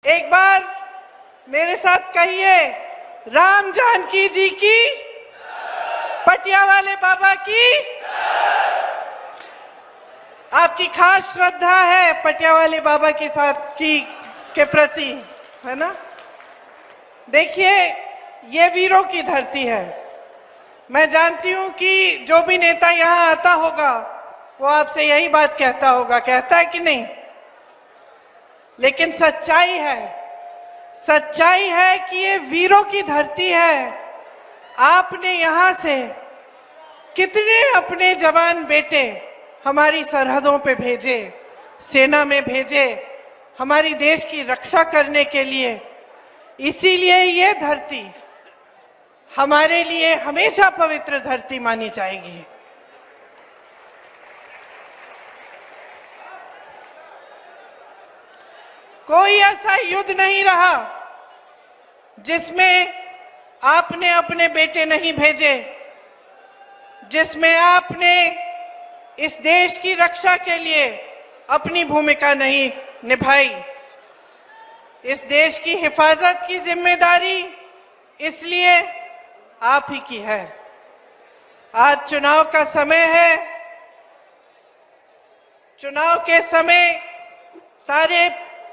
एक बार मेरे साथ कहिए, राम जानकी जी की, पटिया वाले बाबा की। आपकी खास श्रद्धा है पटिया वाले बाबा के साथ के प्रति, है ना? देखिए, ये वीरों की धरती है। मैं जानती हूं कि जो भी नेता यहां आता होगा वो आपसे यही बात कहता होगा, कहता है कि नहीं? लेकिन सच्चाई है कि ये वीरों की धरती है। आपने यहां से कितने अपने जवान बेटे हमारी सरहदों पे भेजे, सेना में भेजे, हमारी देश की रक्षा करने के लिए। इसीलिए ये धरती हमारे लिए हमेशा पवित्र धरती मानी जाएगी। कोई ऐसा युद्ध नहीं रहा जिसमें आपने अपने बेटे नहीं भेजे, जिसमें आपने इस देश की रक्षा के लिए अपनी भूमिका नहीं निभाई। इस देश की हिफाजत की जिम्मेदारी इसलिए आप ही की है। आज चुनाव का समय है। चुनाव के समय सारे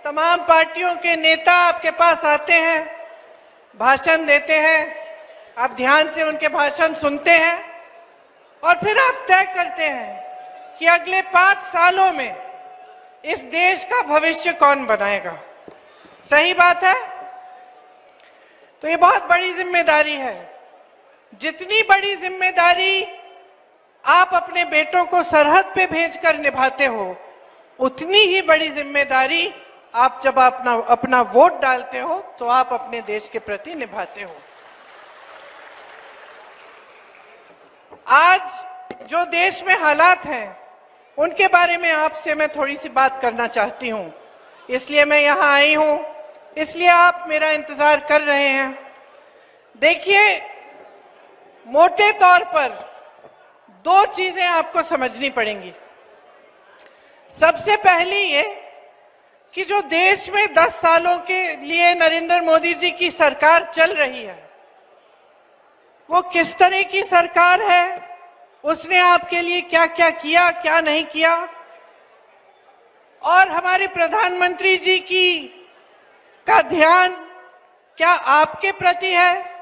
तमाम पार्टियों के नेता आपके पास आते हैं, भाषण देते हैं। आप ध्यान से उनके भाषण सुनते हैं और फिर आप तय करते हैं कि अगले 5 सालों में इस देश का भविष्य कौन बनाएगा। सही बात है? तो ये बहुत बड़ी जिम्मेदारी है। जितनी बड़ी जिम्मेदारी आप अपने बेटों को सरहद पे भेजकर निभाते हो, उतनी ही बड़ी जिम्मेदारी आप जब अपना वोट डालते हो तो आप अपने देश के प्रति निभाते हो। आज जो देश में हालात हैं उनके बारे में आपसे मैं थोड़ी सी बात करना चाहती हूं। इसलिए मैं यहां आई हूं, इसलिए आप मेरा इंतजार कर रहे हैं। देखिए, मोटे तौर पर 2 चीजें आपको समझनी पड़ेंगी। सबसे पहली ये कि जो देश में 10 सालों के लिए नरेंद्र मोदी जी की सरकार चल रही है, वो किस तरह की सरकार है, उसने आपके लिए क्या क्या किया, क्या नहीं किया। और हमारे प्रधानमंत्री जी का ध्यान क्या आपके प्रति है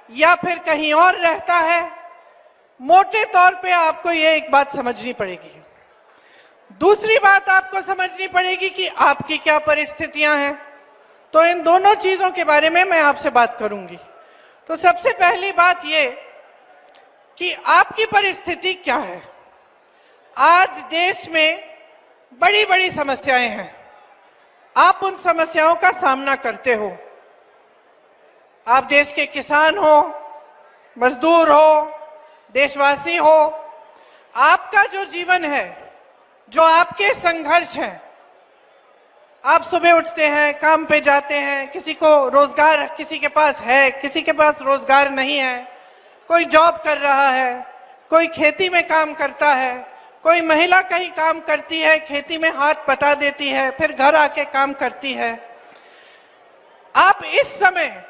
या फिर कहीं और रहता है। मोटे तौर पे आपको ये एक बात समझनी पड़ेगी। दूसरी बात आपको समझनी पड़ेगी कि आपकी क्या परिस्थितियां हैं। तो इन दोनों चीजों के बारे में मैं आपसे बात करूंगी। तो सबसे पहली बात ये कि आपकी परिस्थिति क्या है। आज देश में बड़ी बड़ी समस्याएं हैं। आप उन समस्याओं का सामना करते हो। आप देश के किसान हो, मजदूर हो, देशवासी हो। आपका जो जीवन है, जो आपके संघर्ष हैं, आप सुबह उठते हैं, काम पे जाते हैं, किसी को रोजगार किसी के पास है, किसी के पास रोजगार नहीं है, कोई जॉब कर रहा है, कोई खेती में काम करता है, कोई महिला कहीं काम करती है, खेती में हाथ बटा देती है, फिर घर आके काम करती है। आप इस समय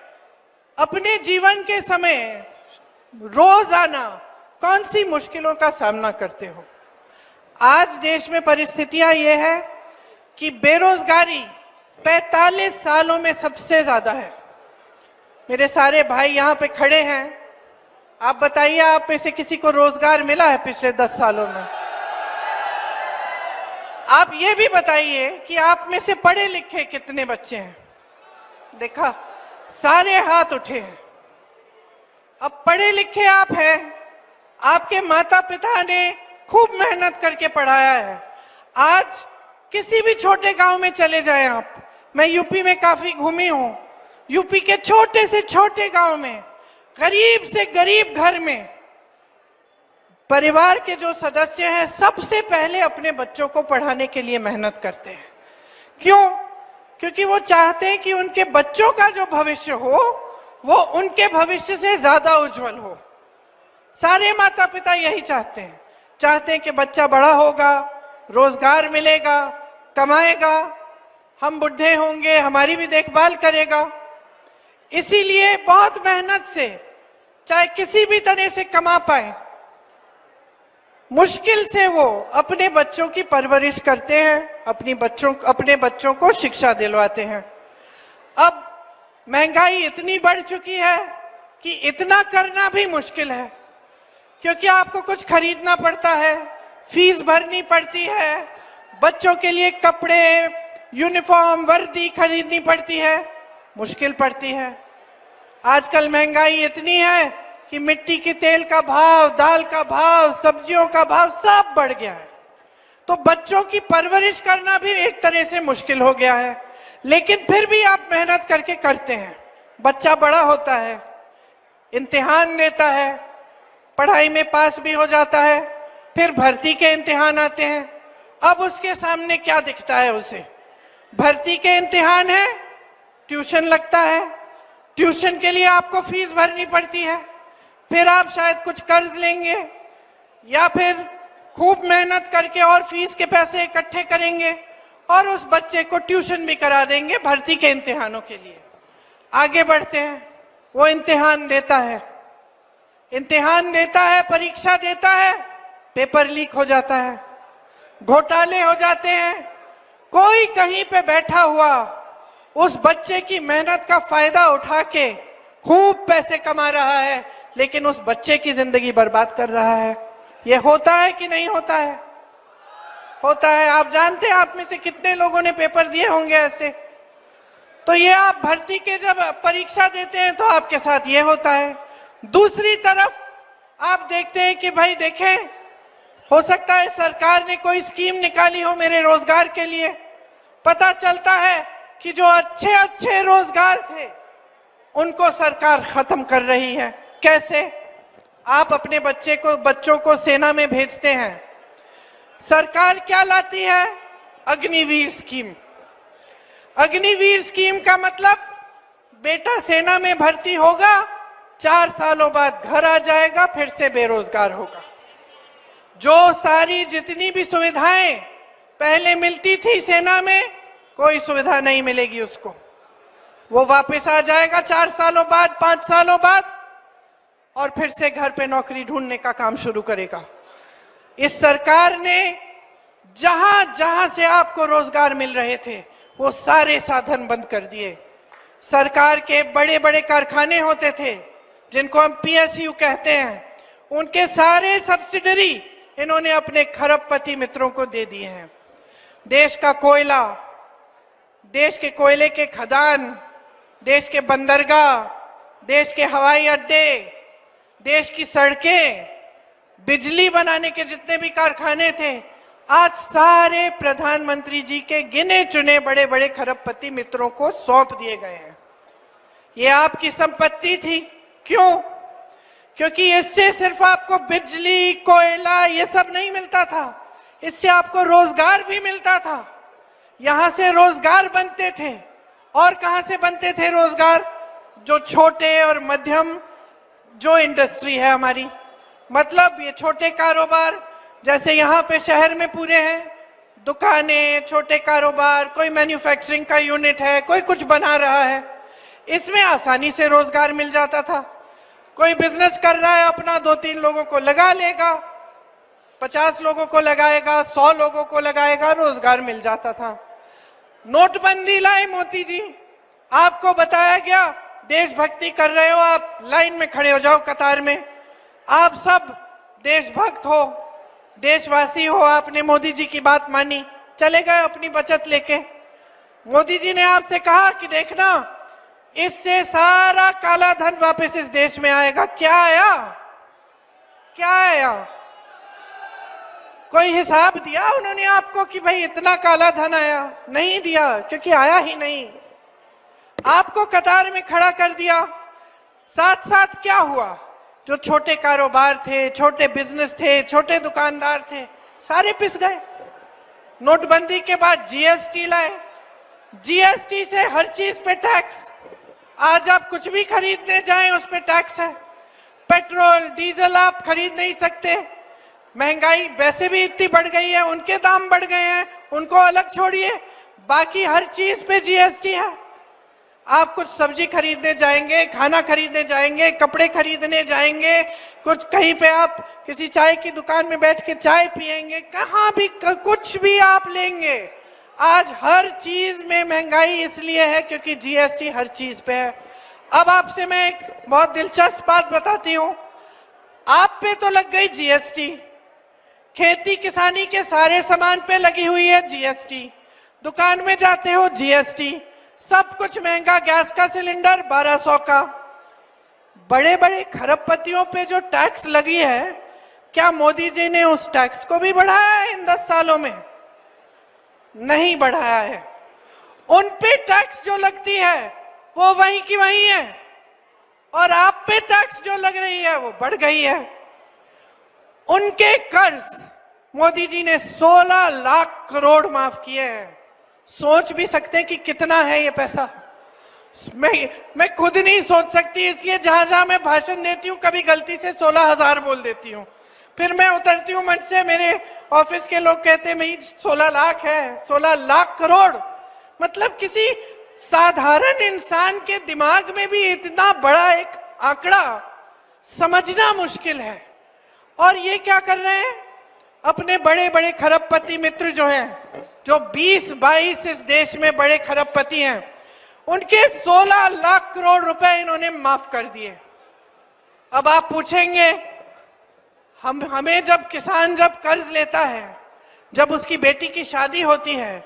अपने जीवन के समय रोजाना कौन सी मुश्किलों का सामना करते हो। आज देश में परिस्थितियां ये है कि बेरोजगारी 45 सालों में सबसे ज्यादा है। मेरे सारे भाई यहाँ पे खड़े हैं, आप बताइए, आप में से किसी को रोजगार मिला है पिछले 10 सालों में? आप ये भी बताइए कि आप में से पढ़े लिखे कितने बच्चे हैं? देखा, सारे हाथ उठे हैं। अब पढ़े लिखे आप हैं, आपके माता पिता ने खूब मेहनत करके पढ़ाया है। आज किसी भी छोटे गांव में चले जाएं आप, मैं यूपी में काफी घूमी हूं, यूपी के छोटे से छोटे गांव में, गरीब से गरीब घर में परिवार के जो सदस्य हैं सबसे पहले अपने बच्चों को पढ़ाने के लिए मेहनत करते हैं। क्यों? क्योंकि वो चाहते हैं कि उनके बच्चों का जो भविष्य हो वो उनके भविष्य से ज्यादा उज्जवल हो। सारे माता पिता यही चाहते हैं कि बच्चा बड़ा होगा, रोजगार मिलेगा, कमाएगा, हम बूढ़े होंगे, हमारी भी देखभाल करेगा। इसीलिए बहुत मेहनत से, चाहे किसी भी तरह से कमा पाए, मुश्किल से वो अपने बच्चों की परवरिश करते हैं, अपने बच्चों को शिक्षा दिलवाते हैं। अब महंगाई इतनी बढ़ चुकी है कि इतना करना भी मुश्किल है, क्योंकि आपको कुछ खरीदना पड़ता है, फीस भरनी पड़ती है, बच्चों के लिए कपड़े, यूनिफॉर्म, वर्दी खरीदनी पड़ती है, मुश्किल पड़ती है। आजकल महंगाई इतनी है कि मिट्टी के तेल का भाव, दाल का भाव, सब्जियों का भाव सब बढ़ गया है। तो बच्चों की परवरिश करना भी एक तरह से मुश्किल हो गया है, लेकिन फिर भी आप मेहनत करके करते हैं। बच्चा बड़ा होता है, इम्तिहान देता है, पढ़ाई में पास भी हो जाता है, फिर भर्ती के इम्तिहान आते हैं। अब उसके सामने क्या दिखता है उसे? भर्ती के इम्तिहान है, ट्यूशन लगता है, ट्यूशन के लिए आपको फीस भरनी पड़ती है, फिर आप शायद कुछ कर्ज लेंगे या फिर खूब मेहनत करके और फीस के पैसे इकट्ठे करेंगे और उस बच्चे को ट्यूशन भी करा देंगे भर्ती के इम्तिहानों के लिए। आगे बढ़ते हैं, वो इम्तिहान देता है, परीक्षा देता है, पेपर लीक हो जाता है, घोटाले हो जाते हैं। कोई कहीं पे बैठा हुआ उस बच्चे की मेहनत का फायदा उठा के खूब पैसे कमा रहा है, लेकिन उस बच्चे की जिंदगी बर्बाद कर रहा है। ये होता है कि नहीं होता है? होता है। आप जानते हैं आप में से कितने लोगों ने पेपर दिए होंगे ऐसे। तो ये आप भर्ती के जब परीक्षा देते हैं तो आपके साथ ये होता है। दूसरी तरफ आप देखते हैं कि भाई देखें, हो सकता है सरकार ने कोई स्कीम निकाली हो मेरे रोजगार के लिए। पता चलता है कि जो अच्छे अच्छे रोजगार थे उनको सरकार खत्म कर रही है। कैसे? आप अपने बच्चों को सेना में भेजते हैं, सरकार क्या लाती है? अग्निवीर स्कीम। अग्निवीर स्कीम का मतलब बेटा सेना में भर्ती होगा, 4 सालों बाद घर आ जाएगा, फिर से बेरोजगार होगा। जो सारी जितनी भी सुविधाएं पहले मिलती थी सेना में, कोई सुविधा नहीं मिलेगी उसको। वो वापस आ जाएगा 4 सालों बाद, 5 सालों बाद, और फिर से घर पे नौकरी ढूंढने का काम शुरू करेगा। इस सरकार ने जहां जहां से आपको रोजगार मिल रहे थे वो सारे साधन बंद कर दिए। सरकार के बड़े बड़े कारखाने होते थे जिनको हम पीएसयू कहते हैं, उनके सारे सब्सिडरी इन्होंने अपने खरबपति मित्रों को दे दिए हैं। देश का कोयला, देश के कोयले के खदान, देश के बंदरगाह, देश के हवाई अड्डे, देश की सड़कें, बिजली बनाने के जितने भी कारखाने थे, आज सारे प्रधानमंत्री जी के गिने चुने बड़े बड़े खरबपति मित्रों को सौंप दिए गए हैं। ये आपकी संपत्ति थी। क्यों? क्योंकि इससे सिर्फ आपको बिजली, कोयला ये सब नहीं मिलता था, इससे आपको रोजगार भी मिलता था। यहां से रोजगार बनते थे। और कहां से बनते थे रोजगार? जो छोटे और मध्यम जो इंडस्ट्री है हमारी, मतलब ये छोटे कारोबार, जैसे यहाँ पे शहर में पूरे हैं दुकानें, छोटे कारोबार, कोई मैन्युफैक्चरिंग का यूनिट है, कोई कुछ बना रहा है, इसमें आसानी से रोजगार मिल जाता था। कोई बिजनेस कर रहा है अपना, 2-3 लोगों को लगा लेगा, 50 लोगों को लगाएगा, 100 लोगों को लगाएगा, रोजगार मिल जाता था। नोटबंदी लाए मोदी जी, आपको बताया गया देशभक्ति कर रहे हो आप, लाइन में खड़े हो जाओ कतार में, आप सब देशभक्त हो, देशवासी हो, आपने मोदी जी की बात मानी, चले गए अपनी बचत लेके। मोदी जी ने आपसे कहा कि देखना इससे सारा काला धन वापस इस देश में आएगा। क्या आया? क्या आया? कोई हिसाब दिया उन्होंने आपको कि भाई इतना काला धन आया? नहीं दिया, क्योंकि आया ही नहीं। आपको कतार में खड़ा कर दिया। साथ साथ क्या हुआ? जो छोटे कारोबार थे, छोटे बिजनेस थे, छोटे दुकानदार थे, सारे पिस गए। नोटबंदी के बाद जीएसटी लाए, जीएसटी से हर चीज पे टैक्स। आज आप कुछ भी खरीदने जाएं उस पे टैक्स है। पेट्रोल डीजल आप खरीद नहीं सकते। महंगाई वैसे भी इतनी बढ़ गई है, उनके दाम बढ़ गए हैं, उनको अलग छोड़िए। बाकी हर चीज पे जीएसटी है। आप कुछ सब्जी खरीदने जाएंगे, खाना खरीदने जाएंगे, कपड़े खरीदने जाएंगे, कुछ कहीं पे आप किसी चाय की दुकान में बैठ के चाय पिएंगे, कहाँ भी कुछ भी आप लेंगे, आज हर चीज में महंगाई इसलिए है क्योंकि जीएसटी हर चीज पे है। अब आपसे मैं एक बहुत दिलचस्प बात बताती हूँ। आप पे तो लग गई जीएसटी, खेती किसानी के सारे सामान पे लगी हुई है जीएसटी, दुकान में जाते हो जीएसटी, सब कुछ महंगा, गैस का सिलेंडर 1200 का। बड़े बड़े खरबपतियों पे जो टैक्स लगी है, क्या मोदी जी ने उस टैक्स को भी बढ़ाया है इन 10 सालों में? नहीं बढ़ाया है। उन पे टैक्स जो लगती है वो वहीं की वहीं है, और आप पे टैक्स जो लग रही है वो बढ़ गई है। उनके कर्ज मोदी जी ने 16 लाख करोड़ माफ किए हैं। सोच भी सकते हैं कि कितना है ये पैसा। मैं खुद नहीं सोच सकती, इसलिए जहां जहां मैं भाषण देती हूँ कभी गलती से 16,000 बोल देती हूँ, फिर मैं उतरती हूँ मंच से, मेरे ऑफिस के लोग कहते हैं भाई 16 लाख है, 16 लाख करोड़। मतलब किसी साधारण इंसान के दिमाग में भी इतना बड़ा एक आंकड़ा समझना मुश्किल है। और ये क्या कर रहे हैं? अपने बड़े बड़े खरबपति मित्र जो हैं, जो 20-22 इस देश में बड़े खरबपति हैं, उनके 16 लाख करोड़ रुपए इन्होंने माफ कर दिए। अब आप पूछेंगे, हमें जब किसान जब कर्ज लेता है, जब उसकी बेटी की शादी होती है,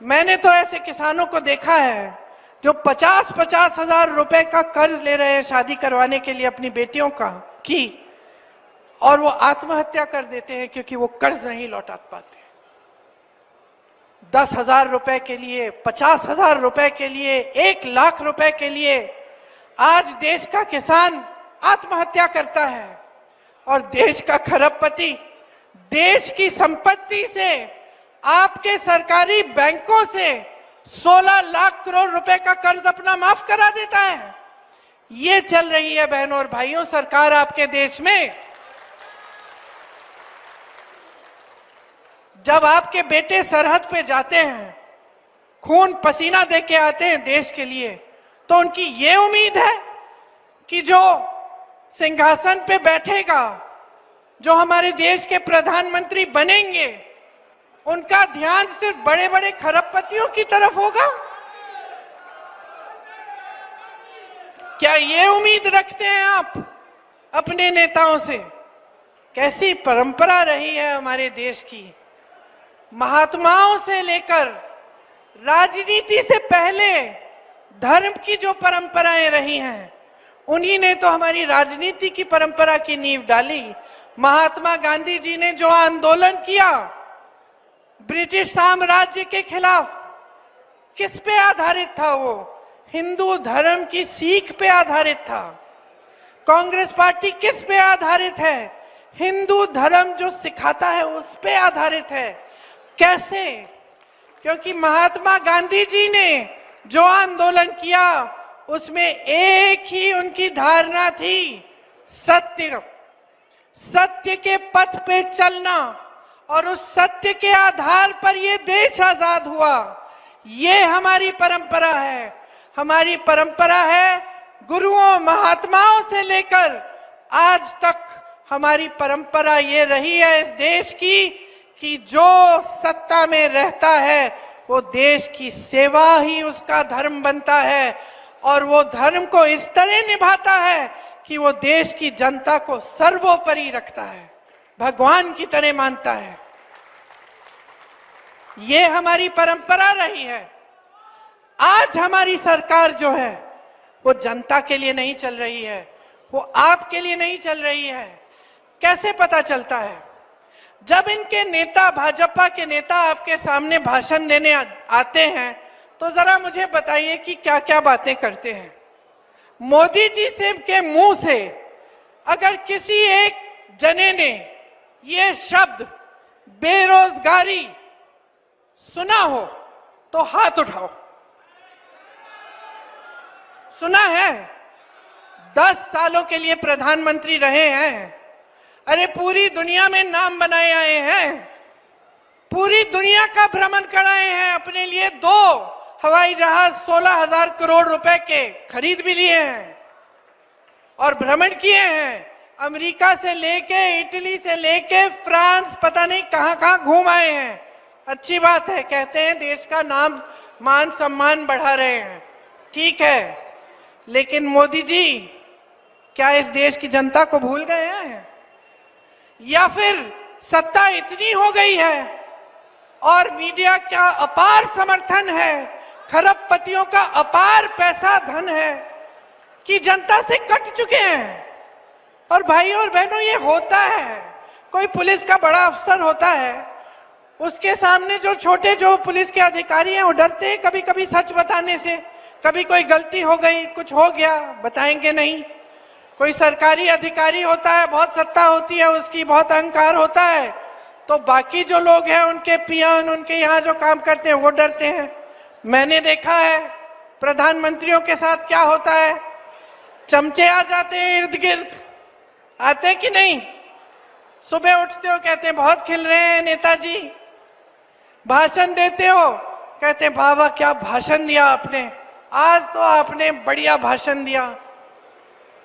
मैंने तो ऐसे किसानों को देखा है जो 50-50 हजार रुपए का कर्ज ले रहे हैं शादी करवाने के लिए अपनी बेटियों की, और वो आत्महत्या कर देते हैं क्योंकि वो कर्ज नहीं लौटा पाते। 10,000 रुपए के लिए, 50,000 रुपए के लिए, 1 लाख रुपए के लिए आज देश का किसान आत्महत्या करता है, और देश का खरबपति देश की संपत्ति से, आपके सरकारी बैंकों से 16 लाख करोड़ रुपए का कर्ज अपना माफ करा देता है। ये चल रही है बहनों और भाइयों सरकार आपके देश में। जब आपके बेटे सरहद पे जाते हैं, खून पसीना दे के आते हैं देश के लिए, तो उनकी ये उम्मीद है कि जो सिंहासन पे बैठेगा, जो हमारे देश के प्रधानमंत्री बनेंगे, उनका ध्यान सिर्फ बड़े बड़े खरबपतियों की तरफ होगा? क्या ये उम्मीद रखते हैं आप अपने नेताओं से? कैसी परंपरा रही है हमारे देश की। महात्माओं से लेकर राजनीति से पहले धर्म की जो परंपराएं रही हैं, उन्हीं ने तो हमारी राजनीति की परंपरा की नींव डाली। महात्मा गांधी जी ने जो आंदोलन किया ब्रिटिश साम्राज्य के खिलाफ, किस पे आधारित था? वो हिंदू धर्म की सीख पे आधारित था। कांग्रेस पार्टी किस पे आधारित है? हिंदू धर्म जो सिखाता है उस पे आधारित है। कैसे? क्योंकि महात्मा गांधी जी ने जो आंदोलन किया उसमें एक ही उनकी धारणा थी, सत्य। सत्य के पथ पे चलना, और उस सत्य के आधार पर ये देश आजाद हुआ। ये हमारी परंपरा है। हमारी परंपरा है गुरुओं महात्माओं से लेकर आज तक हमारी परंपरा ये रही है इस देश की कि जो सत्ता में रहता है वो देश की सेवा ही उसका धर्म बनता है, और वो धर्म को इस तरह निभाता है कि वो देश की जनता को सर्वोपरि रखता है, भगवान की तरह मानता है। ये हमारी परंपरा रही है। आज हमारी सरकार जो है वो जनता के लिए नहीं चल रही है, वो आपके लिए नहीं चल रही है। कैसे पता चलता है? जब इनके नेता, भाजपा के नेता आपके सामने भाषण देने आते हैं तो जरा मुझे बताइए कि क्या क्या बातें करते हैं। मोदी जी से के मुंह से अगर किसी एक जने ने ये शब्द बेरोजगारी सुना हो तो हाथ उठाओ। सुना है? 10 सालों के लिए प्रधानमंत्री रहे हैं, अरे पूरी दुनिया में नाम बनाए आए हैं। पूरी दुनिया का भ्रमण कर रहे हैं, अपने लिए 2 हवाई जहाज 16,000 करोड़ रुपए के खरीद भी लिए हैं और भ्रमण किए हैं। अमेरिका से लेके, इटली से लेके फ्रांस, पता नहीं कहां कहां घूम आए हैं। अच्छी बात है, कहते हैं देश का नाम मान सम्मान बढ़ा रहे हैं, ठीक है। लेकिन मोदी जी क्या इस देश की जनता को भूल गए हैं, या फिर सत्ता इतनी हो गई है और मीडिया का अपार समर्थन है, खरबपतियों का अपार पैसा धन है कि जनता से कट चुके हैं। और भाइयों और बहनों, ये होता है, कोई पुलिस का बड़ा अफसर होता है, उसके सामने जो छोटे जो पुलिस के अधिकारी हैं वो डरते हैं कभी कभी सच बताने से। कभी कोई गलती हो गई, कुछ हो गया, बताएंगे नहीं। कोई सरकारी अधिकारी होता है, बहुत सत्ता होती है उसकी, बहुत अहंकार होता है, तो बाकी जो लोग हैं उनके पियन, उनके यहाँ जो काम करते हैं वो डरते हैं। मैंने देखा है प्रधानमंत्रियों के साथ क्या होता है, चमचे आ जाते हैं इर्द गिर्द, आते कि नहीं? सुबह उठते हो कहते हैं बहुत खिल रहे हैं नेताजी, भाषण देते हो कहते हैं वाह वाह क्या भाषण दिया आपने, आज तो आपने बढ़िया भाषण दिया।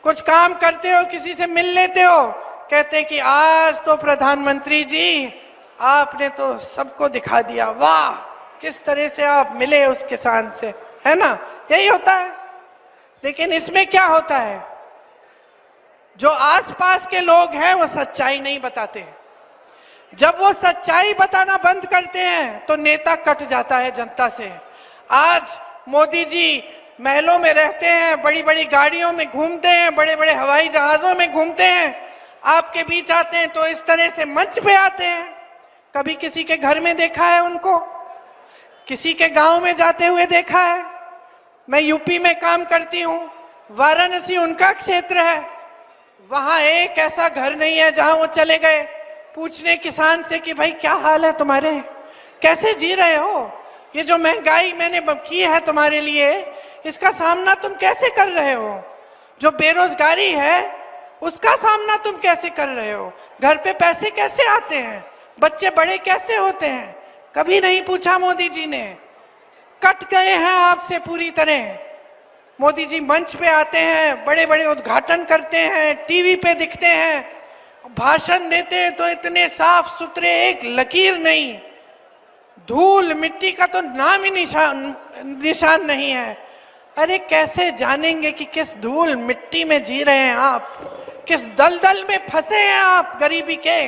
कुछ काम करते हो, किसी से मिल लेते हो, कहते हैं कि आज तो प्रधानमंत्री जी आपने तो सबको दिखा दिया, वाह किस तरह से आप मिले उस किसान से, है ना? यही होता है। लेकिन इसमें क्या होता है, जो आसपास के लोग हैं वो सच्चाई नहीं बताते। जब वो सच्चाई बताना बंद करते हैं तो नेता कट जाता है जनता से। आज मोदी जी महलों में रहते हैं, बड़ी बड़ी गाड़ियों में घूमते हैं, बड़े बड़े हवाई जहाजों में घूमते हैं, आपके बीच आते हैं तो इस तरह से मंच पे आते हैं। कभी किसी के घर में देखा है उनको, किसी के गांव में जाते हुए देखा है? मैं यूपी में काम करती हूँ, वाराणसी उनका क्षेत्र है, वहां एक ऐसा घर नहीं है जहां वो चले गए पूछने किसान से कि भाई क्या हाल है तुम्हारे, कैसे जी रहे हो, ये जो महंगाई मैंने की है तुम्हारे लिए, इसका सामना तुम कैसे कर रहे हो, जो बेरोजगारी है उसका सामना तुम कैसे कर रहे हो, घर पे पैसे कैसे आते हैं, बच्चे बड़े कैसे होते हैं, कभी नहीं पूछा मोदी जी ने। कट गए हैं आपसे पूरी तरह। मोदी जी मंच पे आते हैं, बड़े बड़े उद्घाटन करते हैं, टीवी पे दिखते हैं, भाषण देते हैं तो इतने साफ सुथरे, एक लकीर नहीं, धूल मिट्टी का तो नाम ही निशान नहीं है। अरे कैसे जानेंगे कि किस धूल मिट्टी में जी रहे हैं आप, किस दलदल में फंसे हैं आप गरीबी के?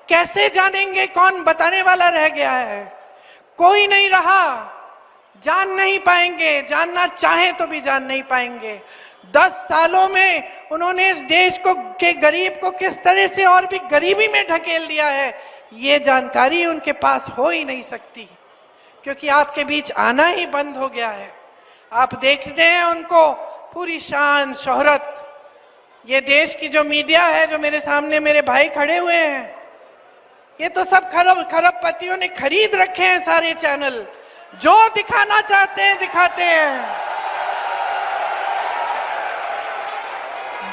कैसे जानेंगे? कौन बताने वाला रह गया है? कोई नहीं रहा, जान नहीं पाएंगे, जानना चाहे तो भी जान नहीं पाएंगे। 10 सालों में उन्होंने इस देश को के गरीब को किस तरह से और भी गरीबी में ढकेल दिया है, ये जानकारी उनके पास हो ही नहीं सकती, क्योंकि आपके बीच आना ही बंद हो गया है। आप देखते हैं उनको पूरी शान शोहरत, ये देश की जो मीडिया है, जो मेरे सामने मेरे भाई खड़े हुए हैं, ये तो सब खरबपतियों ने खरीद रखे हैं सारे चैनल, जो दिखाना चाहते हैं दिखाते हैं,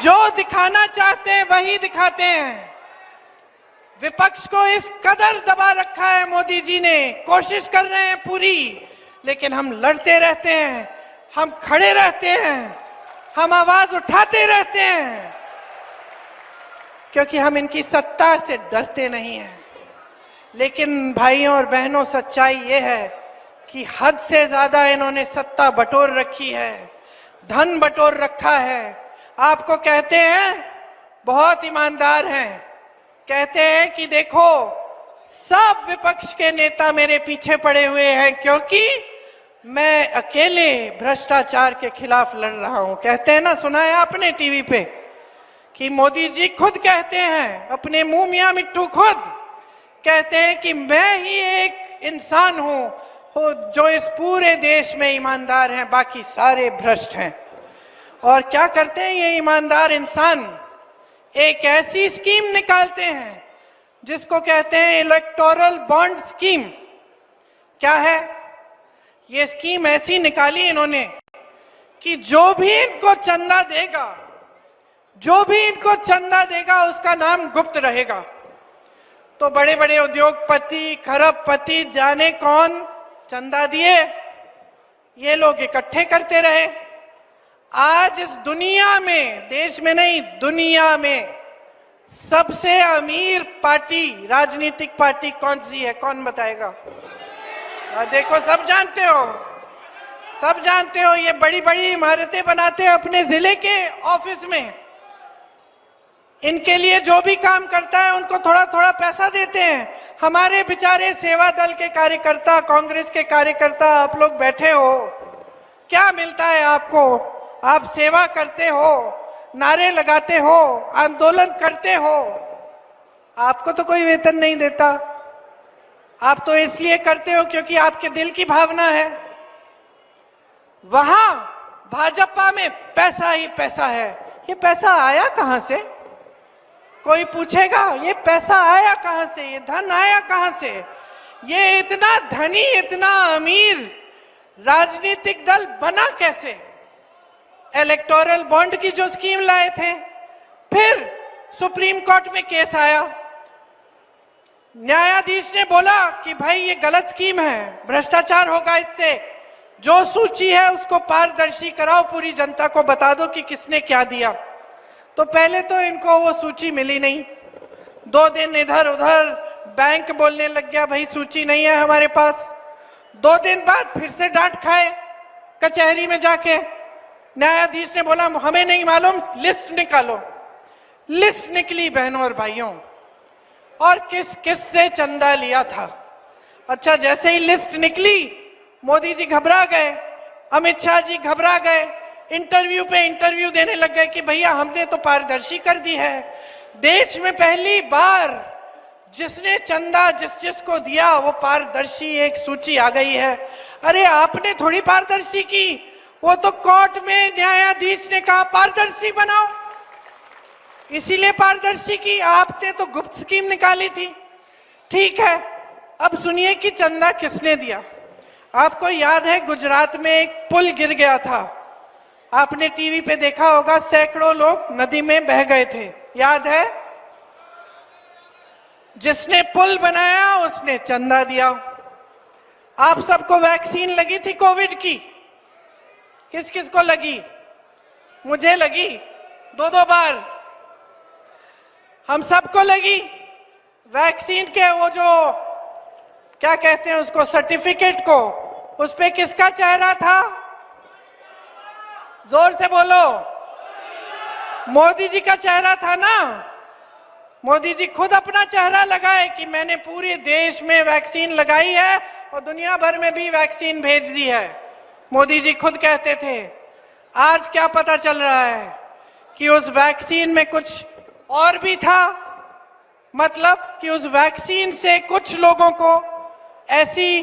जो दिखाना चाहते हैं वही दिखाते हैं। विपक्ष को इस कदर दबा रखा है मोदी जी ने, कोशिश कर रहे हैं पूरी, लेकिन हम लड़ते रहते हैं, हम खड़े रहते हैं, हम आवाज उठाते रहते हैं, क्योंकि हम इनकी सत्ता से डरते नहीं हैं। लेकिन भाइयों और बहनों, सच्चाई ये है कि हद से ज्यादा इन्होंने सत्ता बटोर रखी है, धन बटोर रखा है। आपको कहते हैं बहुत ईमानदार हैं, कहते हैं कि देखो सब विपक्ष के नेता मेरे पीछे पड़े हुए हैं क्योंकि मैं अकेले भ्रष्टाचार के खिलाफ लड़ रहा हूं। कहते हैं ना, सुना है आपने टीवी पे कि मोदी जी खुद कहते हैं, अपने मुंह मियां मिट्टू खुद कहते हैं कि मैं ही एक इंसान हूं जो इस पूरे देश में ईमानदार हैं, बाकी सारे भ्रष्ट हैं। और क्या करते हैं ये ईमानदार इंसान? एक ऐसी स्कीम निकालते हैं जिसको कहते हैं इलेक्टोरल बॉन्ड स्कीम। क्या है ये स्कीम? ऐसी निकाली इन्होंने कि जो भी इनको चंदा देगा, जो भी इनको चंदा देगा उसका नाम गुप्त रहेगा। तो बड़े बड़े उद्योगपति, खरबपति, जाने कौन चंदा दिए, ये लोग इकट्ठे करते रहे। आज इस दुनिया में, देश में नहीं दुनिया में सबसे अमीर पार्टी, राजनीतिक पार्टी कौन सी है? कौन बताएगा? देखो, सब जानते हो, सब जानते हो। ये बड़ी बड़ी इमारतें बनाते हैं अपने जिले के ऑफिस में। इनके लिए जो भी काम करता है उनको थोड़ा थोड़ा पैसा देते हैं। हमारे बेचारे सेवा दल के कार्यकर्ता, कांग्रेस के कार्यकर्ता, आप लोग बैठे हो, क्या मिलता है आपको? आप सेवा करते हो, नारे लगाते हो, आंदोलन करते हो, आपको तो कोई वेतन नहीं देता। आप तो इसलिए करते हो क्योंकि आपके दिल की भावना है। वहां भाजपा में पैसा ही पैसा है। ये पैसा आया कहां से? कोई पूछेगा ये पैसा आया कहां से, ये धन आया कहां से? ये इतना धनी, इतना अमीर राजनीतिक दल बना कैसे? इलेक्टोरल बॉन्ड की जो स्कीम लाए थे, फिर सुप्रीम कोर्ट में केस आया, न्यायाधीश ने बोला कि भाई ये गलत स्कीम है, भ्रष्टाचार होगा इससे, जो सूची है उसको पारदर्शी कराओ, पूरी जनता को बता दो कि किसने क्या दिया। तो पहले तो इनको वो सूची मिली नहीं, 2 दिन इधर उधर बैंक बोलने लग गया भाई सूची नहीं है हमारे पास। 2 दिन बाद फिर से डांट खाए कचहरी में जाके, न्यायाधीश ने बोला हमें नहीं मालूम, लिस्ट निकालो। लिस्ट निकली बहनों और भाइयों, और किस किस से चंदा लिया था। अच्छा, जैसे ही लिस्ट निकली मोदी जी घबरा गए, अमित शाह जी घबरा गए, इंटरव्यू पे इंटरव्यू देने लग गए कि भैया हमने तो पारदर्शी कर दी है। देश में पहली बार जिसने चंदा जिस जिसको दिया वो पारदर्शी एक सूची आ गई है। अरे आपने थोड़ी पारदर्शी की, वो तो कोर्ट में न्यायाधीश ने कहा पारदर्शी बनाओ, इसीलिए पारदर्शी की। आपने तो गुप्त स्कीम निकाली थी। ठीक है, अब सुनिए कि चंदा किसने दिया। आपको याद है गुजरात में एक पुल गिर गया था, आपने टीवी पे देखा होगा, सैकड़ों लोग नदी में बह गए थे, याद है? जिसने पुल बनाया उसने चंदा दिया। आप सबको वैक्सीन लगी थी कोविड की? किस किस को लगी? मुझे लगी 2-2 बार, हम सबको लगी। वैक्सीन के वो जो क्या कहते हैं उसको, सर्टिफिकेट को, उस पे किसका चेहरा था? जोर से बोलो। मोदी जी का चेहरा था ना। मोदी जी खुद अपना चेहरा लगाए कि मैंने पूरे देश में वैक्सीन लगाई है और दुनिया भर में भी वैक्सीन भेज दी है, मोदी जी खुद कहते थे। आज क्या पता चल रहा है कि उस वैक्सीन में कुछ और भी था, मतलब कि उस वैक्सीन से कुछ लोगों को ऐसी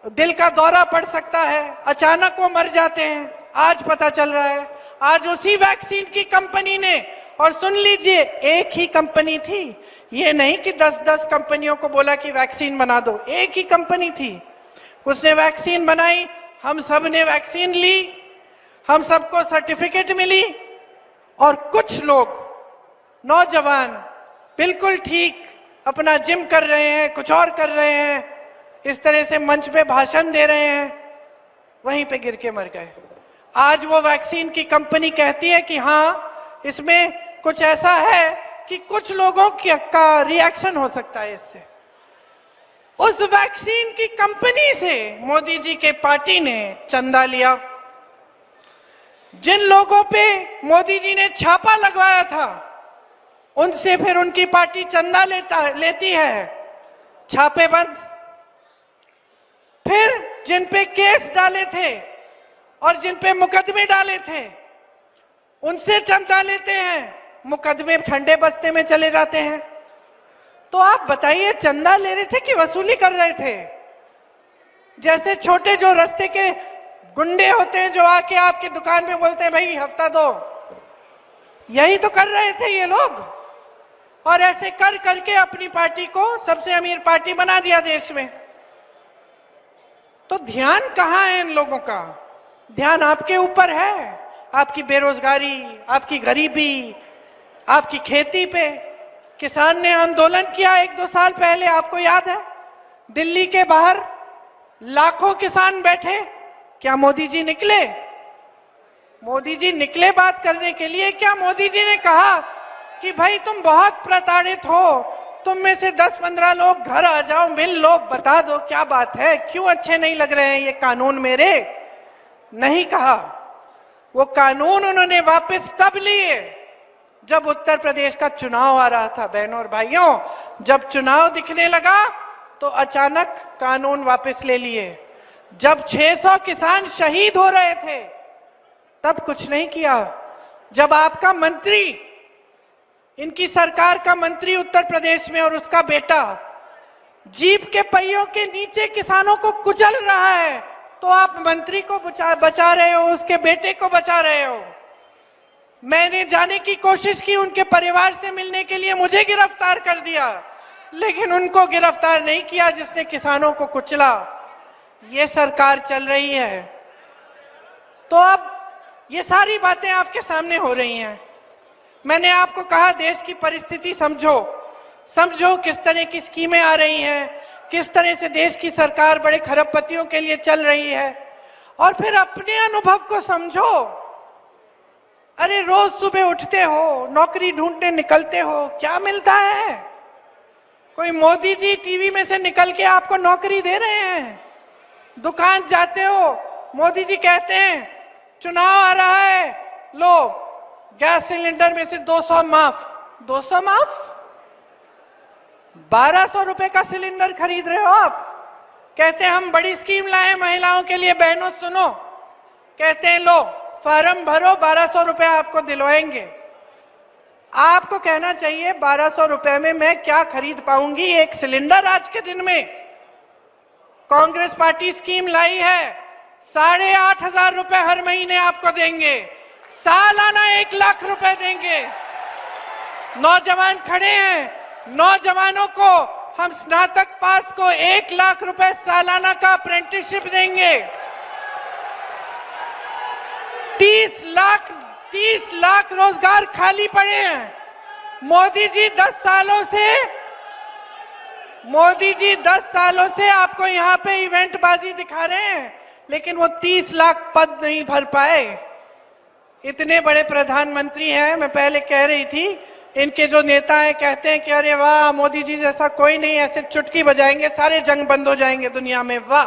दिल का दौरा पड़ सकता है, अचानक वो मर जाते हैं। आज पता चल रहा है, आज उसी वैक्सीन की कंपनी ने, और सुन लीजिए एक ही कंपनी थी, ये नहीं कि 10-10 कंपनियों को बोला कि वैक्सीन बना दो, एक ही कंपनी थी, उसने वैक्सीन बनाई, हम सब ने वैक्सीन ली, हम सबको सर्टिफिकेट मिली, और कुछ लोग नौजवान बिल्कुल ठीक अपना जिम कर रहे हैं, कुछ और कर रहे हैं, इस तरह से मंच पे भाषण दे रहे हैं, वहीं पे गिर के मर गए। आज वो वैक्सीन की कंपनी कहती है कि हाँ इसमें कुछ ऐसा है कि कुछ लोगों का रिएक्शन हो सकता है इससे। उस वैक्सीन की कंपनी से मोदी जी के पार्टी ने चंदा लिया। जिन लोगों पे मोदी जी ने छापा लगवाया था उनसे फिर उनकी पार्टी चंदा लेती है, छापे बंद। फिर जिन पे केस डाले थे और जिन पे मुकदमे डाले थे उनसे चंदा लेते हैं, मुकदमे ठंडे बस्ते में चले जाते हैं। तो आप बताइए चंदा ले रहे थे कि वसूली कर रहे थे? जैसे छोटे जो रास्ते के गुंडे होते हैं जो आके आपकी दुकान पे बोलते हैं भाई हफ्ता दो, यही तो कर रहे थे ये लोग। और ऐसे कर करके अपनी पार्टी को सबसे अमीर पार्टी बना दिया देश में। तो ध्यान कहां है इन लोगों का? ध्यान आपके ऊपर है, आपकी बेरोजगारी, आपकी गरीबी, आपकी खेती पे। किसान ने आंदोलन किया 1-2 साल पहले, आपको याद है? दिल्ली के बाहर लाखों किसान बैठे। क्या मोदी जी निकले? मोदी जी निकले बात करने के लिए? क्या मोदी जी ने कहा कि भाई तुम बहुत प्रताड़ित हो, तुम में से 10-15 लोग घर आ जाओ, मिल लो, बता दो क्या बात है, क्यों अच्छे नहीं लग रहे हैं ये कानून मेरे? नहीं कहा। वो कानून उन्होंने वापस तब लिए जब उत्तर प्रदेश का चुनाव आ रहा था। बहनों और भाइयों, जब चुनाव दिखने लगा तो अचानक कानून वापस ले लिए। जब 600 किसान शहीद हो रहे थे तब कुछ नहीं किया। जब आपका मंत्री, इनकी सरकार का मंत्री उत्तर प्रदेश में और उसका बेटा जीप के पहियों के नीचे किसानों को कुचल रहा है, तो आप मंत्री को बचा रहे हो, उसके बेटे को बचा रहे हो। मैंने जाने की कोशिश की उनके परिवार से मिलने के लिए, मुझे गिरफ्तार कर दिया, लेकिन उनको गिरफ्तार नहीं किया जिसने किसानों को कुचला। ये सरकार चल रही है। तो अब ये सारी बातें आपके सामने हो रही हैं। मैंने आपको कहा देश की परिस्थिति समझो, समझो किस तरह की स्कीमें आ रही हैं, किस तरह से देश की सरकार बड़े खरबपतियों के लिए चल रही है, और फिर अपने अनुभव को समझो। अरे रोज सुबह उठते हो, नौकरी ढूंढने निकलते हो, क्या मिलता है? कोई मोदी जी टीवी में से निकल के आपको नौकरी दे रहे हैं? दुकान जाते हो, मोदी जी कहते हैं चुनाव आ रहा है, लो गैस सिलेंडर में से 200 माफ। 200 माफ? 1200 रुपए का सिलेंडर खरीद रहे हो आप। कहते हैं हम बड़ी स्कीम लाए महिलाओं के लिए। बहनों सुनो, कहते हैं लो फॉर्म भरो, 1200 रुपए आपको दिलवाएंगे। आपको कहना चाहिए 1200 रुपए में मैं क्या खरीद पाऊंगी एक सिलेंडर आज के दिन में? कांग्रेस पार्टी स्कीम लाई है, 8,500 रुपए हर महीने आपको देंगे, सालाना 1 लाख रुपए देंगे। नौजवान खड़े हैं, नौजवानों को हम स्नातक पास को 1 लाख रुपए सालाना का अप्रेंटिसशिप देंगे। 30 लाख रोजगार खाली पड़े हैं। मोदी जी 10 सालों से आपको यहाँ पे इवेंट बाजी दिखा रहे हैं, लेकिन वो 30 लाख पद नहीं भर पाए। इतने बड़े प्रधानमंत्री हैं। मैं पहले कह रही थी, इनके जो नेता हैं कहते हैं कि अरे वाह मोदी जी जैसा कोई नहीं, ऐसे चुटकी बजाएंगे सारे जंग बंद हो जाएंगे दुनिया में। वाह,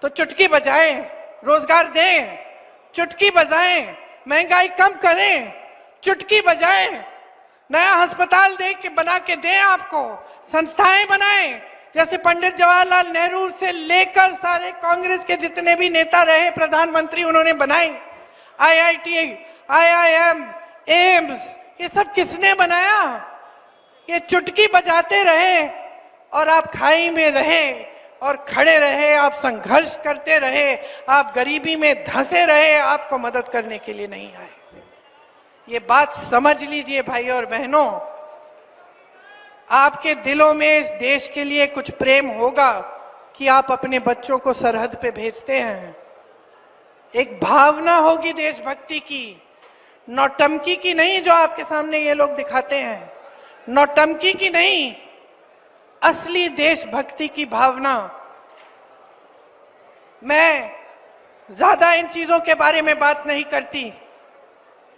तो चुटकी बजाएं, रोजगार दें, चुटकी बजाएं, महंगाई कम करें, चुटकी बजाएं, नया अस्पताल बना के दें, आपको संस्थाएं बनाएं, जैसे पंडित जवाहरलाल नेहरू से लेकर सारे कांग्रेस के जितने भी नेता रहे प्रधानमंत्री उन्होंने बनाए। IIT, IIM, एम्स, ये सब किसने बनाया? ये चुटकी बजाते रहे और आप खाई में रहे और खड़े रहे, आप संघर्ष करते रहे, आप गरीबी में धंसे रहे, आपको मदद करने के लिए नहीं आए। ये बात समझ लीजिए भाई और बहनों। आपके दिलों में इस देश के लिए कुछ प्रेम होगा कि आप अपने बच्चों को सरहद पे भेजते हैं। एक भावना होगी देशभक्ति की, नौटंकी की नहीं जो आपके सामने ये लोग दिखाते हैं, नौटंकी की नहीं, असली देशभक्ति की भावना। मैं ज्यादा इन चीजों के बारे में बात नहीं करती,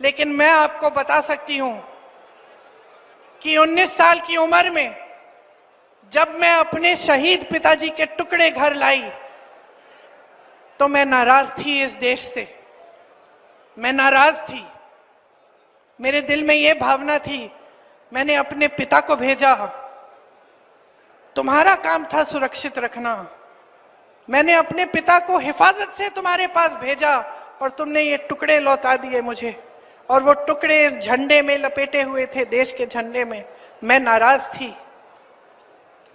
लेकिन मैं आपको बता सकती हूं कि 19 साल की उम्र में जब मैं अपने शहीद पिताजी के टुकड़े घर लाई तो मैं नाराज थी इस देश से। मैं नाराज थी, मेरे दिल में ये भावना थी। मैंने अपने पिता को भेजा, तुम्हारा काम था सुरक्षित रखना। मैंने अपने पिता को हिफाजत से तुम्हारे पास भेजा और तुमने ये टुकड़े लौटा दिए मुझे, और वो टुकड़े इस झंडे में लपेटे हुए थे, देश के झंडे में। मैं नाराज थी।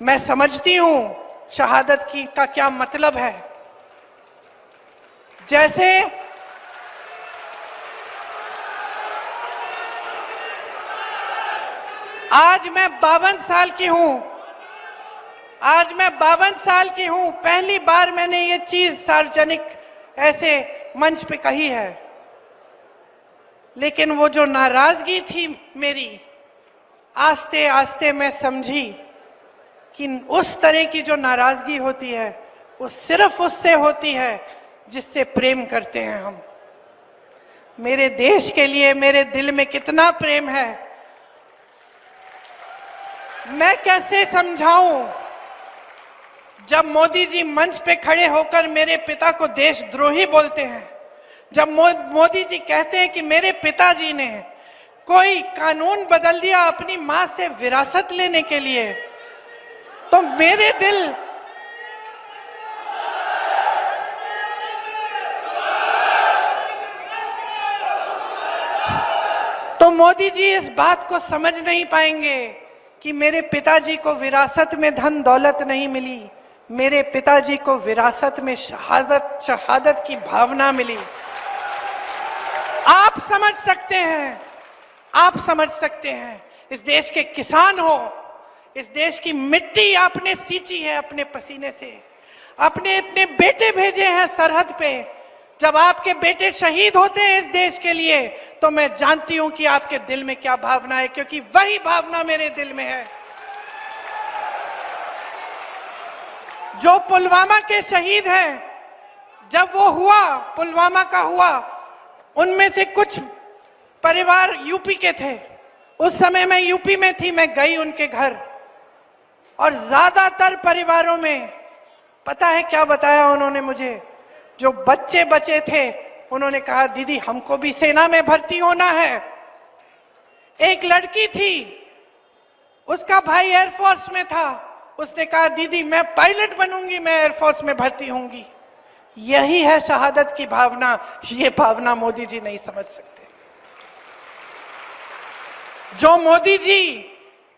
मैं समझती हूं शहादत की का क्या मतलब है। जैसे आज मैं 52 साल की हूं, आज मैं 52 साल की हूं, पहली बार मैंने ये चीज सार्वजनिक ऐसे मंच पे कही है। लेकिन वो जो नाराजगी थी मेरी, आस्ते आस्ते मैं समझी कि उस तरह की जो नाराजगी होती है वो सिर्फ उससे होती है जिससे प्रेम करते हैं हम। मेरे देश के लिए मेरे दिल में कितना प्रेम है, मैं कैसे समझाऊं। जब मोदी जी मंच पे खड़े होकर मेरे पिता को देशद्रोही बोलते हैं, जब मोदी जी कहते हैं कि मेरे पिताजी ने कोई कानून बदल दिया अपनी मां से विरासत लेने के लिए, तो मेरे दिल तो मोदी जी इस बात को समझ नहीं पाएंगे कि मेरे पिताजी को विरासत में धन दौलत नहीं मिली, मेरे पिताजी को विरासत में शहादत की भावना मिली। आप समझ सकते हैं, आप समझ सकते हैं। इस देश के किसान हो, इस देश की मिट्टी आपने सींची है अपने पसीने से, अपने इतने बेटे भेजे हैं सरहद पे। जब आपके बेटे शहीद होते हैं इस देश के लिए, तो मैं जानती हूं कि आपके दिल में क्या भावना है, क्योंकि वही भावना मेरे दिल में है। जो पुलवामा के शहीद हैं, जब वो हुआ, पुलवामा का हुआ, उनमें से कुछ परिवार यूपी के थे। उस समय मैं यूपी में थी, मैं गई उनके घर, और ज्यादातर परिवारों में पता है क्या बताया उन्होंने मुझे? जो बच्चे बचे थे उन्होंने कहा दीदी हमको भी सेना में भर्ती होना है। एक लड़की थी, उसका भाई एयरफोर्स में था, उसने कहा दीदी मैं पायलट बनूंगी, मैं एयरफोर्स में भर्ती होंगी। यही है शहादत की भावना। ये भावना मोदी जी नहीं समझ सकते। जो मोदी जी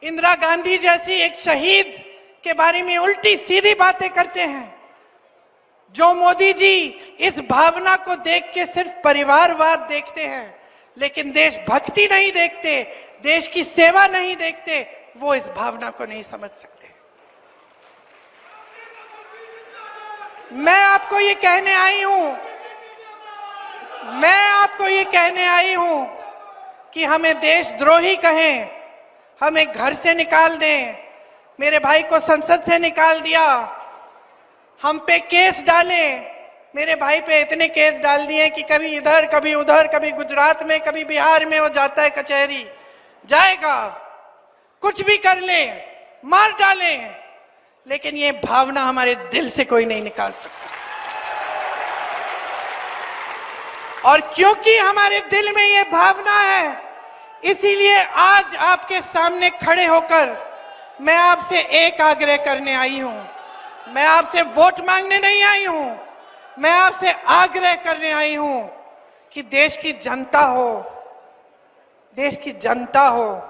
इंदिरा गांधी जैसी एक शहीद के बारे में उल्टी सीधी बातें करते हैं, जो मोदी जी इस भावना को देख के सिर्फ परिवारवाद देखते हैं लेकिन देशभक्ति नहीं देखते, देश की सेवा नहीं देखते, वो इस भावना को नहीं समझ सकते। मैं आपको ये कहने आई हूं, मैं आपको ये कहने आई हूं कि हमें देशद्रोही कहें, हमें घर से निकाल दें, मेरे भाई को संसद से निकाल दिया, हम पे केस डाले, मेरे भाई पे इतने केस डाल दिए कि कभी इधर कभी उधर, कभी गुजरात में कभी बिहार में वो जाता है कचहरी, जाएगा, कुछ भी कर ले, मार डाले, लेकिन ये भावना हमारे दिल से कोई नहीं निकाल सकता। और क्योंकि हमारे दिल में ये भावना है, इसीलिए आज आपके सामने खड़े होकर मैं आपसे एक आग्रह करने आई हूं। मैं आपसे वोट मांगने नहीं आई हूं, मैं आपसे आग्रह करने आई हूं कि देश की जनता हो, देश की जनता हो,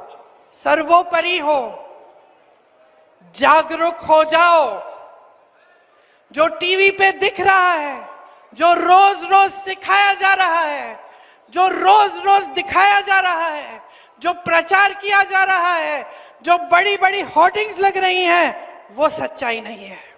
सर्वोपरि हो, जागरूक हो जाओ। जो टीवी पे दिख रहा है, जो रोज रोज सिखाया जा रहा है, जो रोज रोज दिखाया जा रहा है, जो प्रचार किया जा रहा है, जो बड़ी बड़ी होर्डिंग्स लग रही हैं, वो सच्चाई नहीं है।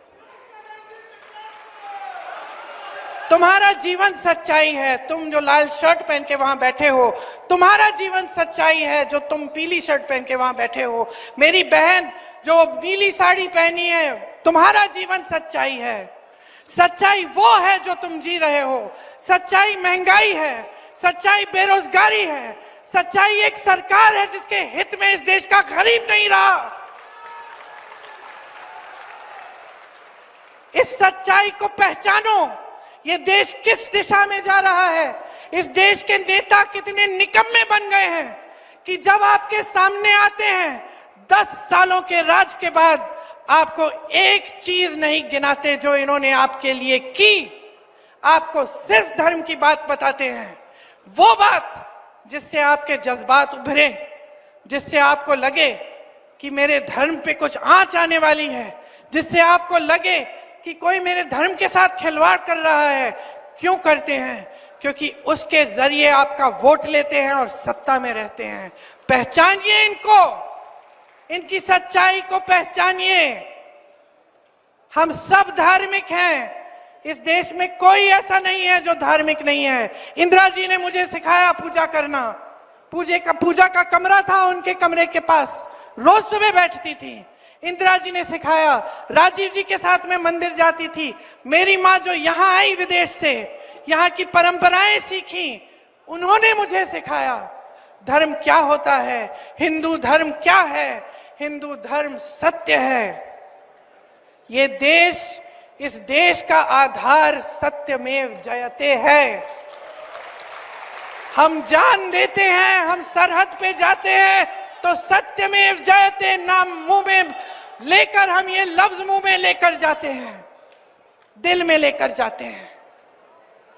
तुम्हारा जीवन सच्चाई है। तुम जो लाल शर्ट पहन के वहां बैठे हो, तुम्हारा जीवन सच्चाई है। जो तुम पीली शर्ट पहन के वहां बैठे हो, मेरी बहन जो नीली साड़ी पहनी है, तुम्हारा जीवन सच्चाई है। सच्चाई वो है जो तुम जी रहे हो। सच्चाई महंगाई है, सच्चाई बेरोजगारी है, सच्चाई एक सरकार है जिसके हित में इस देश का गरीब नहीं रहा। इस सच्चाई को पहचानो। ये देश किस दिशा में जा रहा है, इस देश के नेता कितने निकम्मे बन गए हैं कि जब आपके सामने आते हैं 10 सालों के राज के बाद आपको एक चीज नहीं गिनाते जो इन्होंने आपके लिए की। आपको सिर्फ धर्म की बात बताते हैं, वो बात जिससे आपके जज्बात उभरे, जिससे आपको लगे कि मेरे धर्म पे कुछ आंच आने वाली है, जिससे आपको लगे कि कोई मेरे धर्म के साथ खिलवाड़ कर रहा है। क्यों करते हैं? क्योंकि उसके जरिए आपका वोट लेते हैं और सत्ता में रहते हैं। पहचानिए इनको, इनकी सच्चाई को पहचानिए। हम सब धार्मिक हैं। इस देश में कोई ऐसा नहीं है जो धार्मिक नहीं है। इंदिरा जी ने मुझे सिखाया पूजा करना। पूजा का कमरा था उनके कमरे के पास, रोज सुबह बैठती थी। इंदिरा जी ने सिखाया, राजीव जी के साथ में मंदिर जाती थी। मेरी माँ जो यहाँ आई विदेश से, यहाँ की परंपराएं सीखी, उन्होंने मुझे सिखाया धर्म क्या होता है, हिंदू धर्म क्या है। हिंदू धर्म सत्य है। ये देश, इस देश का आधार सत्यमेव जयते है। हम जान देते हैं, हम सरहद पे जाते हैं तो सत्यमेव जयते नाम मुंह में लेकर, हम ये लफ्ज मुंह में लेकर जाते हैं, दिल में लेकर जाते हैं।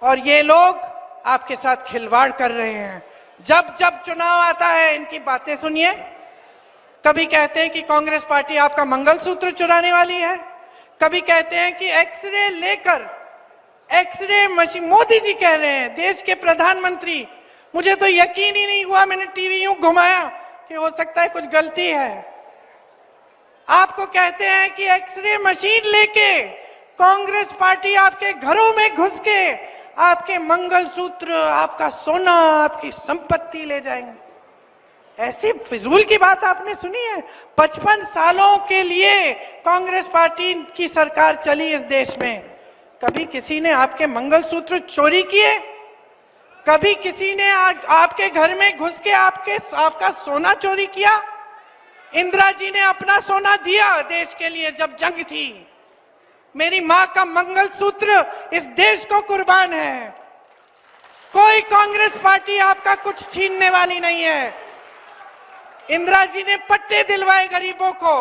और ये लोग आपके साथ खिलवाड़ कर रहे हैं। जब जब चुनाव आता है इनकी बातें सुनिए। कभी कहते हैं कि कांग्रेस पार्टी आपका मंगलसूत्र चुराने वाली है, कभी कहते हैं कि एक्सरे लेकर, एक्सरे मशीन, मोदी जी कह रहे हैं, देश के प्रधानमंत्री। मुझे तो यकीन ही नहीं हुआ, मैंने टीवी यूं घुमाया कि हो सकता है कुछ गलती है। आपको कहते हैं कि एक्सरे मशीन लेके कांग्रेस पार्टी आपके घरों में घुस के आपके मंगलसूत्र, आपका सोना, आपकी संपत्ति ले जाएंगे। ऐसी फिजूल की बात आपने सुनी है? 55 सालों के लिए कांग्रेस पार्टी की सरकार चली इस देश में। कभी किसी ने आपके मंगलसूत्र चोरी किए? कभी किसी ने आपके घर में घुस के आपका सोना चोरी किया? इंदिरा जी ने अपना सोना दिया देश के लिए जब जंग थी। मेरी मां का मंगलसूत्र इस देश को कुर्बान है। कोई कांग्रेस पार्टी आपका कुछ छीनने वाली नहीं है। इंदिरा जी ने पट्टे दिलवाए गरीबों को,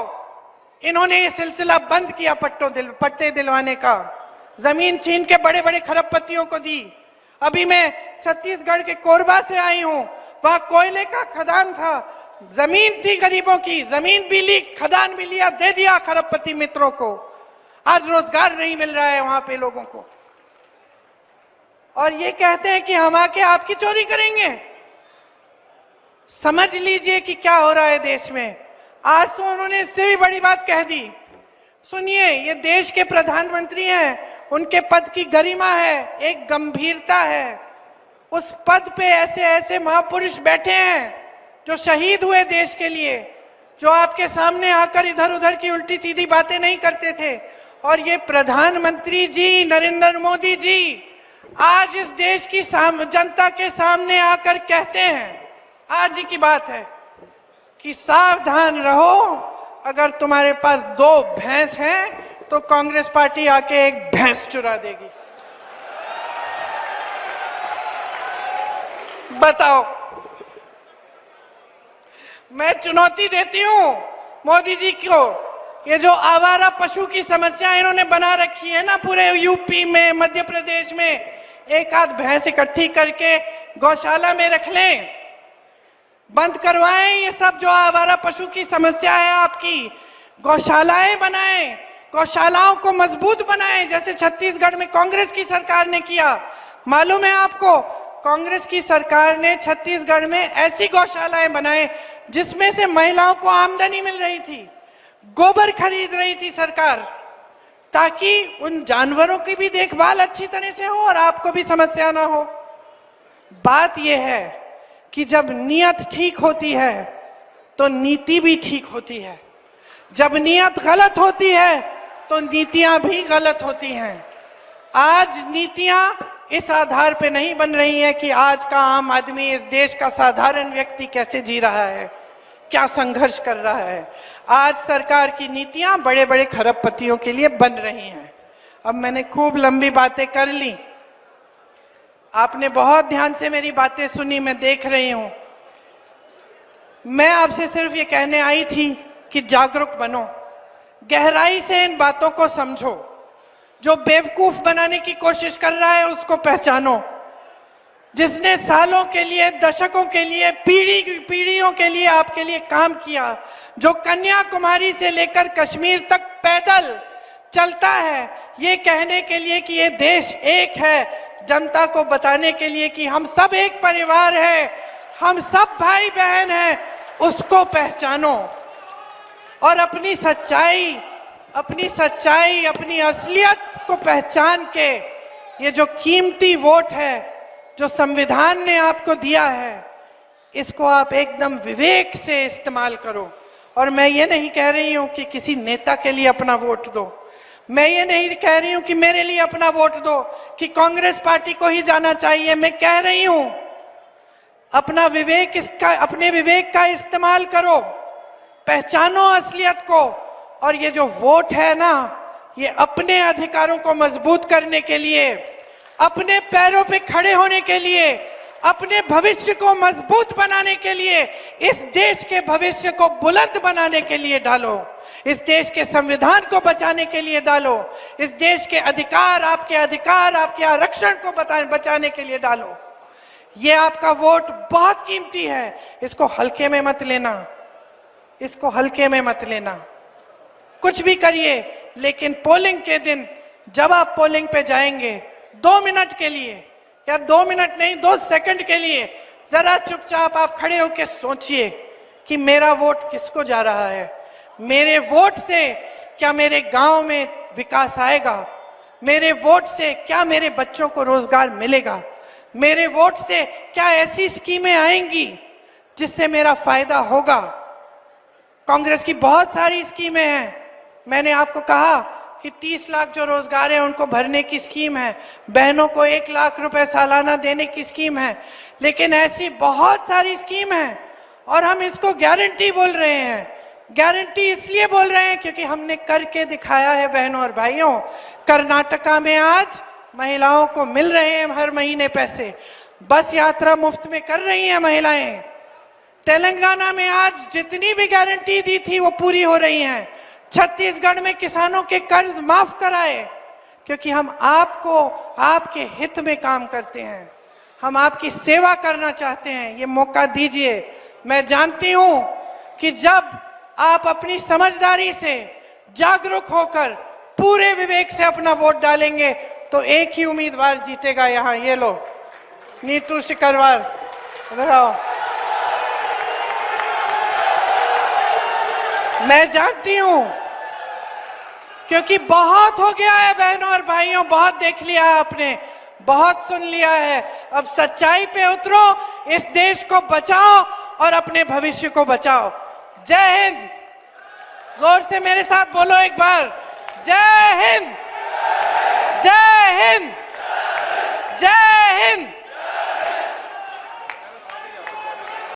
इन्होंने ये सिलसिला बंद किया पट्टे दिलवाने का। जमीन छीन के बड़े बड़े खरबपतियों को दी। अभी मैं छत्तीसगढ़ के कोरबा से आई हूं, वहां कोयले का खदान था, जमीन थी गरीबों की, जमीन भी ली, खदान भी लिया, दे दिया खरबपति मित्रों को। आज रोजगार नहीं मिल रहा है वहां पे लोगों को। और ये कहते हैं कि हम आके आपकी चोरी करेंगे। समझ लीजिए कि क्या हो रहा है देश में। आज तो उन्होंने इससे भी बड़ी बात कह दी। सुनिए, ये देश के प्रधानमंत्री हैं, उनके पद की गरिमा है, एक गंभीरता है। उस पद पे ऐसे ऐसे महापुरुष बैठे हैं जो शहीद हुए देश के लिए, जो आपके सामने आकर इधर उधर की उल्टी सीधी बातें नहीं करते थे। और ये प्रधानमंत्री जी नरेंद्र मोदी जी आज इस देश की जनता के सामने आकर कहते हैं, आज ही की बात है, कि सावधान रहो, अगर तुम्हारे पास 2 भैंस हैं तो कांग्रेस पार्टी आके एक भैंस चुरा देगी। बताओ। मैं चुनौती देती हूं मोदी जी को। ये जो आवारा पशु की समस्या इन्होंने बना रखी है ना, पूरे यूपी में, मध्य प्रदेश में, एक आध भैंस इकट्ठी करके गौशाला में रख लें, बंद करवाएं ये सब जो आवारा पशु की समस्या है आपकी। गौशालाएं बनाएं, गौशालाओं को मजबूत बनाएं, जैसे छत्तीसगढ़ में कांग्रेस की सरकार ने किया। मालूम है आपको, कांग्रेस की सरकार ने छत्तीसगढ़ में ऐसी गौशालाएं बनाए जिसमें से महिलाओं को आमदनी मिल रही थी, गोबर खरीद रही थी सरकार, ताकि उन जानवरों की भी देखभाल अच्छी तरह से हो और आपको भी समस्या ना हो। बात यह है कि जब नीयत ठीक होती है तो नीति भी ठीक होती है। जब नीयत गलत होती है तो नीतियां भी गलत होती हैं। आज नीतियां इस आधार पे नहीं बन रही है कि आज का आम आदमी, इस देश का साधारण व्यक्ति कैसे जी रहा है, क्या संघर्ष कर रहा है। आज सरकार की नीतियां बड़े बड़े खरबपतियों के लिए बन रही हैं। अब मैंने खूब लंबी बातें कर ली, आपने बहुत ध्यान से मेरी बातें सुनी, मैं देख रही हूं। मैं आपसे सिर्फ ये कहने आई थी कि जागरूक बनो, गहराई से इन बातों को समझो। जो बेवकूफ बनाने की कोशिश कर रहा है उसको पहचानो। जिसने सालों के लिए, दशकों के लिए, पीढ़ियों के लिए आपके लिए काम किया, जो कन्याकुमारी से लेकर कश्मीर तक पैदल चलता है ये कहने के लिए कि ये देश एक है, जनता को बताने के लिए कि हम सब एक परिवार है, हम सब भाई बहन हैं, उसको पहचानो। और अपनी सच्चाई, अपनी असलियत को पहचान के ये जो कीमती वोट है जो संविधान ने आपको दिया है, इसको आप एकदम विवेक से इस्तेमाल करो और मैं ये नहीं कह रही हूं कि किसी नेता के लिए अपना वोट दो, मैं ये नहीं कह रही हूं कि मेरे लिए अपना वोट दो, कि कांग्रेस पार्टी को ही जाना चाहिए। मैं कह रही हूं अपने विवेक का इस्तेमाल करो, पहचानो असलियत को, और ये जो वोट है ना, ये अपने अधिकारों को मजबूत करने के लिए, अपने पैरों पे खड़े होने के लिए, अपने भविष्य को मजबूत बनाने के लिए, इस देश के भविष्य को बुलंद बनाने के लिए डालो, इस देश के संविधान को बचाने के लिए डालो, इस देश के अधिकार, आपके आरक्षण को बचाने के लिए डालो। ये आपका वोट बहुत कीमती है, इसको हल्के में मत लेना, इसको हल्के में मत लेना। कुछ भी करिए, लेकिन पोलिंग के दिन जब आप पोलिंग पे जाएंगे, 2 मिनट के लिए, या 2 मिनट नहीं, 2 सेकंड के लिए जरा चुपचाप आप खड़े होकर सोचिए कि मेरा वोट किसको जा रहा है। मेरे वोट से क्या मेरे गांव में विकास आएगा? मेरे वोट से क्या मेरे बच्चों को रोजगार मिलेगा? मेरे वोट से क्या ऐसी स्कीमें आएंगी जिससे मेरा फायदा होगा? कांग्रेस की बहुत सारी स्कीमें हैं। मैंने आपको कहा कि 30 लाख जो रोजगार है उनको भरने की स्कीम है, बहनों को 1 लाख रुपए सालाना देने की स्कीम है, लेकिन ऐसी बहुत सारी स्कीम है और हम इसको गारंटी बोल रहे हैं। गारंटी इसलिए बोल रहे हैं क्योंकि हमने करके दिखाया है बहनों और भाइयों। कर्नाटका में आज महिलाओं को मिल रहे हैं हर महीने पैसे, बस यात्रा मुफ्त में कर रही हैं महिलाएं। तेलंगाना में आज जितनी भी गारंटी दी थी वो पूरी हो रही हैं। छत्तीसगढ़ में किसानों के कर्ज माफ कराए, क्योंकि हम आपको आपके हित में काम करते हैं, हम आपकी सेवा करना चाहते हैं। ये मौका दीजिए। मैं जानती हूं कि जब आप अपनी समझदारी से जागरूक होकर पूरे विवेक से अपना वोट डालेंगे तो एक ही उम्मीदवार जीतेगा। यहाँ ये लो, नीतू सिकरवार, इधर आओ। मैं जानती हूं, क्योंकि बहुत हो गया है बहनों और भाइयों, बहुत देख लिया आपने, बहुत सुन लिया है। अब सच्चाई पे उतरो, इस देश को बचाओ और अपने भविष्य को बचाओ। जय हिंद। जोर से मेरे साथ बोलो एक बार, जय हिंद, जय हिंद।